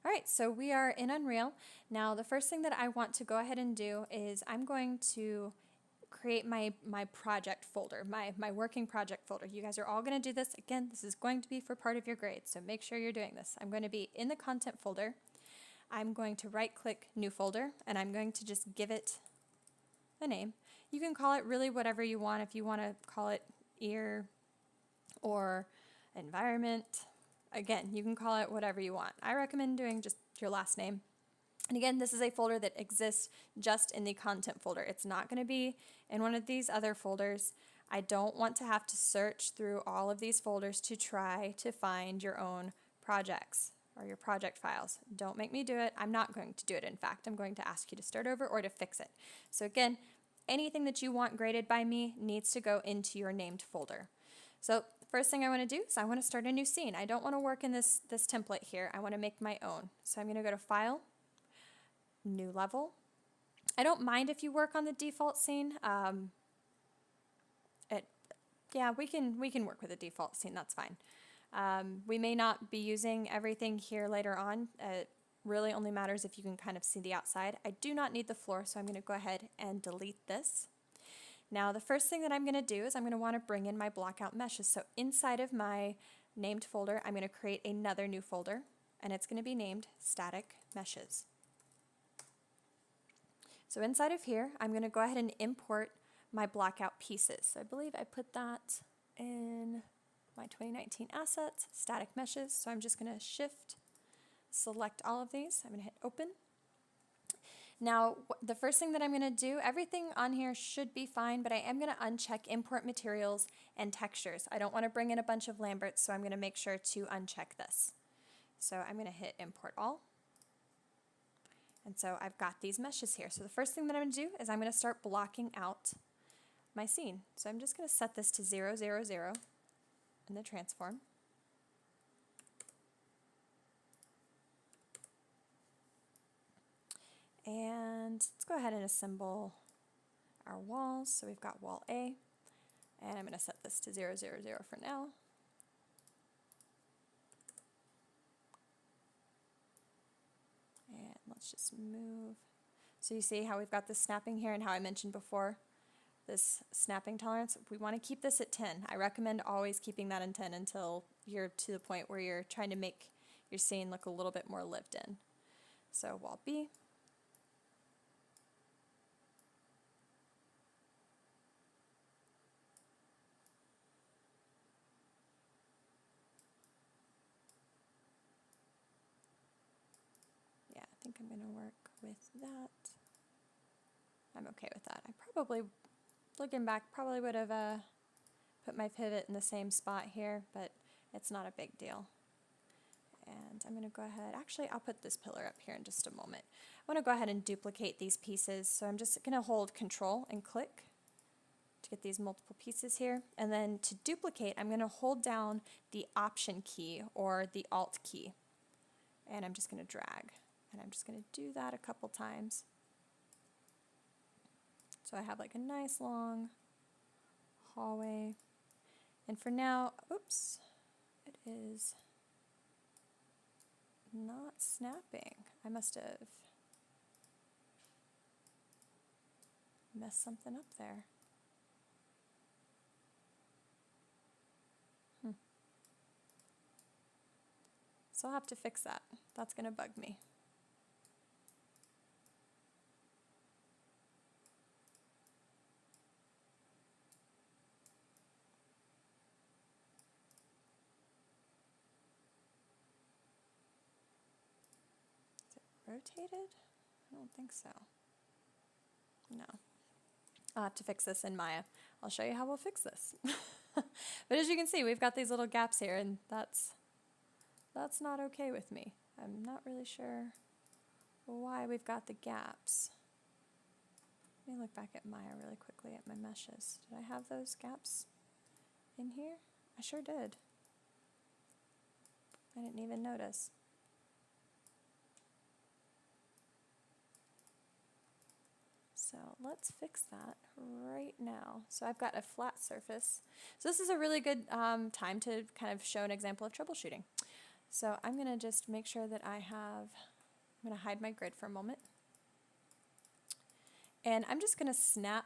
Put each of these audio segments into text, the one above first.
All right, so we are in Unreal. Now the first thing that I want to go ahead and do is I'm going to create my project folder, my working project folder. You guys are all going to do this. Again, this is going to be for part of your grade, so make sure you're doing this. I'm going to be in the content folder. I'm going to right click new folder and I'm going to just give it a name. You can call it really whatever you want. If you want to call it ear or environment, again, you can call it whatever you want. I recommend doing just your last name. And again, this is a folder that exists just in the content folder. It's not going to be in one of these other folders. I don't want to have to search through all of these folders to try to find your own projects or your project files. Don't make me do it. I'm not going to do it. In fact, I'm going to ask you to start over or to fix it. So again, anything that you want graded by me needs to go into your named folder. So first thing I want to do is I want to start a new scene. I don't want to work in this template here. I want to make my own. So I'm going to go to File, New Level. I don't mind if you work on the default scene. Yeah, we can work with a default scene. That's fine. We may not be using everything here later on. It really only matters if you can kind of see the outside. I do not need the floor, so I'm going to go ahead and delete this. Now the first thing that I'm going to do is I'm going to want to bring in my blockout meshes. So inside of my named folder, I'm going to create another new folder, and it's going to be named Static Meshes. So inside of here, I'm going to go ahead and import my blockout pieces. So I believe I put that in my 2019 assets, static meshes. So I'm just going to shift, select all of these. I'm going to hit open. Now, the first thing that I'm going to do, everything on here should be fine, but I am going to uncheck import materials and textures. I don't want to bring in a bunch of Lamberts, so I'm going to make sure to uncheck this. So I'm going to hit import all. And so I've got these meshes here. So the first thing that I'm going to do is I'm going to start blocking out my scene. So I'm just going to set this to 0, 0, 0 in the transform. And let's go ahead and assemble our walls. So we've got wall A, and I'm going to set this to 0, 0, 0 for now. And let's just move. So you see how we've got this snapping here and how I mentioned before, this snapping tolerance. We want to keep this at 10. I recommend always keeping that in 10 until you're to the point where you're trying to make your scene look a little bit more lived in. So wall B. Yeah, I think I'm going to work with that. I'm okay with that. I probably, looking back, probably would have put my pivot in the same spot here, but it's not a big deal. And I'm going to go ahead, actually I'll put this pillar up here in just a moment. I want to go ahead and duplicate these pieces, so I'm just going to hold Control and click to get these multiple pieces here. And then to duplicate, I'm going to hold down the Option key or the Alt key. And I'm just going to drag. And I'm just going to do that a couple times. So I have like a nice long hallway. And for now, oops, it is not snapping. I must have messed something up there. So I'll have to fix that. That's going to bug me. Rotated? I don't think so. No. I'll have to fix this in Maya. I'll show you how we'll fix this. But as you can see, we've got these little gaps here, and that's not okay with me. I'm not really sure why we've got the gaps. Let me look back at Maya really quickly at my meshes. Did I have those gaps in here? I sure did. I didn't even notice. So let's fix that right now. So I've got a flat surface. So this is a really good time to kind of show an example of troubleshooting. So I'm going to just make sure that I'm going to hide my grid for a moment. And I'm just going to snap,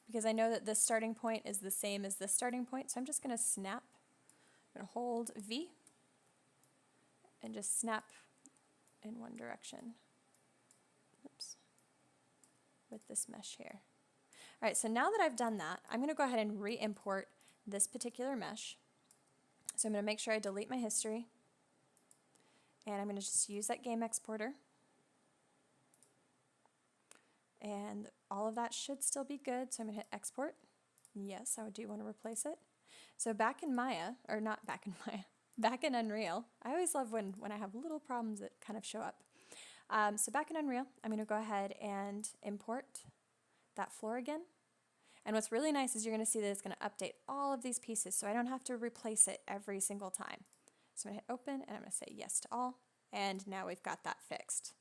because I know that this starting point is the same as this starting point, so I'm just going to snap. I'm going to hold V and just snap in one direction. Oops. With this mesh here. All right, so now that I've done that, I'm going to go ahead and re-import this particular mesh. So I'm going to make sure I delete my history, and I'm going to just use that game exporter. And all of that should still be good, so I'm going to hit export. Yes, I do want to replace it. So back in Maya, or not back in Maya, back in Unreal, I always love when I have little problems that kind of show up. So back in Unreal, I'm going to go ahead and import that floor again. And what's really nice is you're going to see that it's going to update all of these pieces, so I don't have to replace it every single time. So I'm going to hit open, and I'm going to say yes to all, and now we've got that fixed.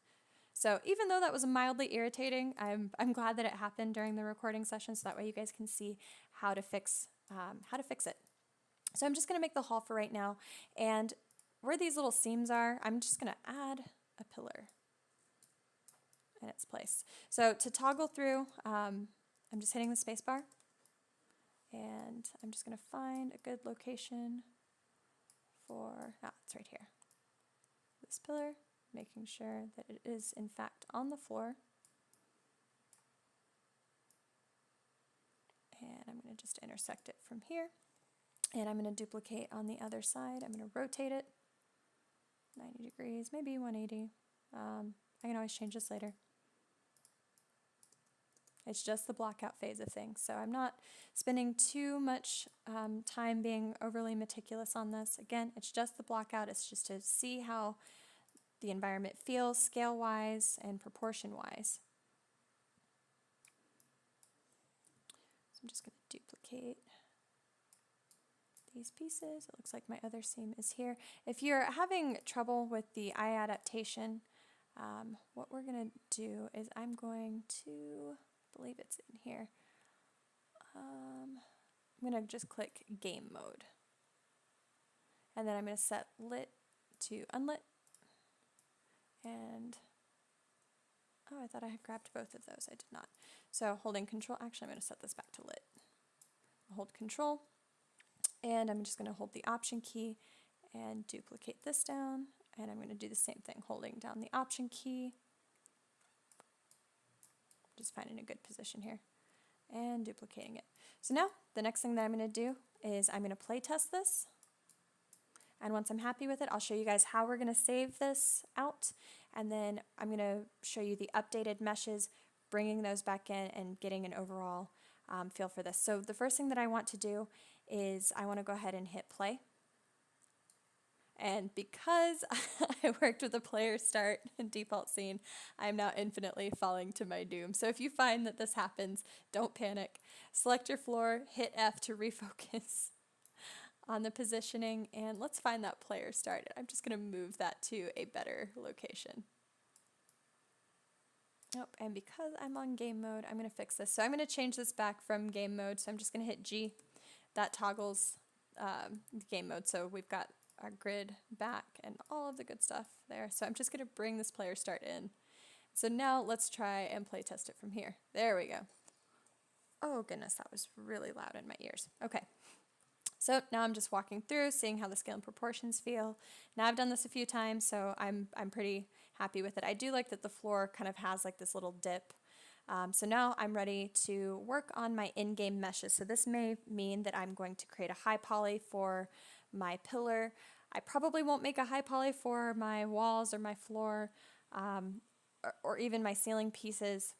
So even though that was mildly irritating, I'm glad that it happened during the recording session, so that way you guys can see how to fix it. So I'm just going to make the hall for right now, and where these little seams are, I'm just going to add a pillar in its place. So to toggle through, I'm just hitting the space bar, and I'm just going to find a good location for, it's right here, this pillar, making sure that it is in fact on the floor. And I'm going to just intersect it from here. And I'm going to duplicate on the other side. I'm going to rotate it 90 degrees, maybe 180. I can always change this later. It's just the blockout phase of things. So I'm not spending too much time being overly meticulous on this. Again, it's just the blockout. It's just to see how the environment feels scale-wise and proportion-wise. So I'm just going to duplicate these pieces. It looks like my other seam is here. If you're having trouble with the eye adaptation, what we're going to do is I'm going to, I believe it's in here, I'm going to just click game mode. And then I'm going to set lit to unlit. And, oh, I thought I had grabbed both of those. I did not. So holding control, actually I'm going to set this back to lit. I'll hold control, and I'm just going to hold the option key and duplicate this down, and I'm going to do the same thing, holding down the option key, just finding a good position here, and duplicating it. So now the next thing that I'm going to do is I'm going to play test this. And once I'm happy with it, I'll show you guys how we're going to save this out, and then I'm going to show you the updated meshes, bringing those back in and getting an overall feel for this. So the first thing that I want to do is I want to go ahead and hit play. And because I worked with a player start and default scene, I'm now infinitely falling to my doom. So if you find that this happens, don't panic. Select your floor, hit F to refocus on the positioning, and let's find that player start. I'm just going to move that to a better location. Oh, and because I'm on game mode, I'm going to fix this. So I'm going to change this back from game mode, so I'm just going to hit G. That toggles game mode, so we've got our grid back and all of the good stuff there. So I'm just going to bring this player start in. So now let's try and play test it from here. There we go. Oh goodness, that was really loud in my ears. Okay. So now I'm just walking through, seeing how the scale and proportions feel. Now I've done this a few times, so I'm pretty happy with it. I do like that the floor kind of has like this little dip. So now I'm ready to work on my in-game meshes. So this may mean that I'm going to create a high poly for my pillar. I probably won't make a high poly for my walls or my floor, or even my ceiling pieces.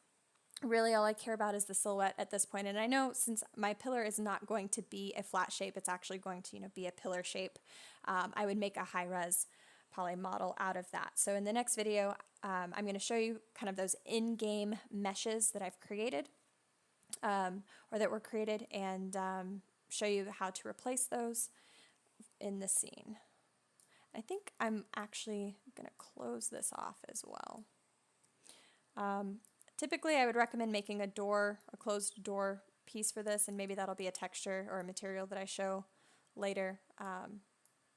Really all I care about is the silhouette at this point. And I know since my pillar is not going to be a flat shape, it's actually going to be a pillar shape, I would make a high-res poly model out of that. So in the next video, I'm going to show you kind of those in-game meshes that I've created, or that were created, and show you how to replace those in the scene. I think I'm actually going to close this off as well. Typically, I would recommend making a closed door piece for this, and maybe that'll be a texture or a material that I show later.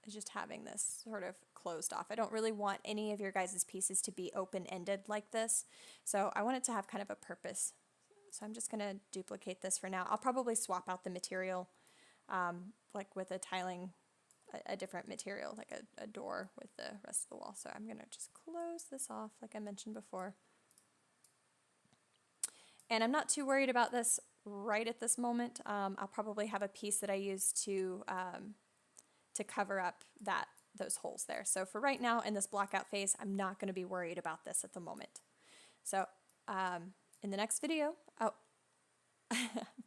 is just having this sort of closed off. I don't really want any of your guys' pieces to be open-ended like this. So I want it to have kind of a purpose. So I'm just going to duplicate this for now. I'll probably swap out the material like with a tiling, a different material, like a door with the rest of the wall. So I'm going to just close this off like I mentioned before. And I'm not too worried about this right at this moment. I'll probably have a piece that I use to cover up those holes there. So for right now in this blockout phase, I'm not going to be worried about this at the moment. So in the next video,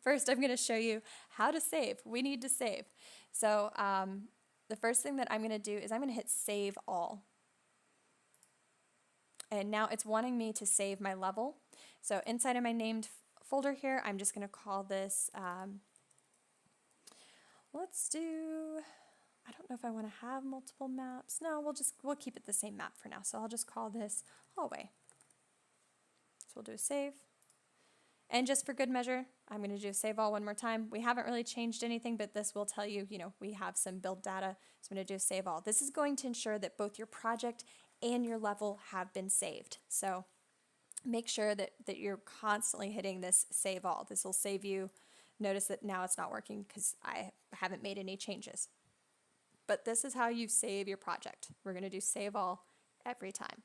first I'm going to show you how to save. We need to save. So the first thing that I'm going to do is I'm going to hit Save All. And now it's wanting me to save my level. So inside of my named folder here, I'm just going to call this, let's do, I don't know if I want to have multiple maps. No, we'll keep it the same map for now. So I'll just call this hallway. So we'll do a save. And just for good measure, I'm going to do save all one more time. We haven't really changed anything, but this will tell you, we have some build data. So I'm going to do save all. This is going to ensure that both your project and your level have been saved. So make sure that you're constantly hitting this save all. This will save you. Notice that now it's not working because I haven't made any changes. But this is how you save your project. We're going to do save all every time.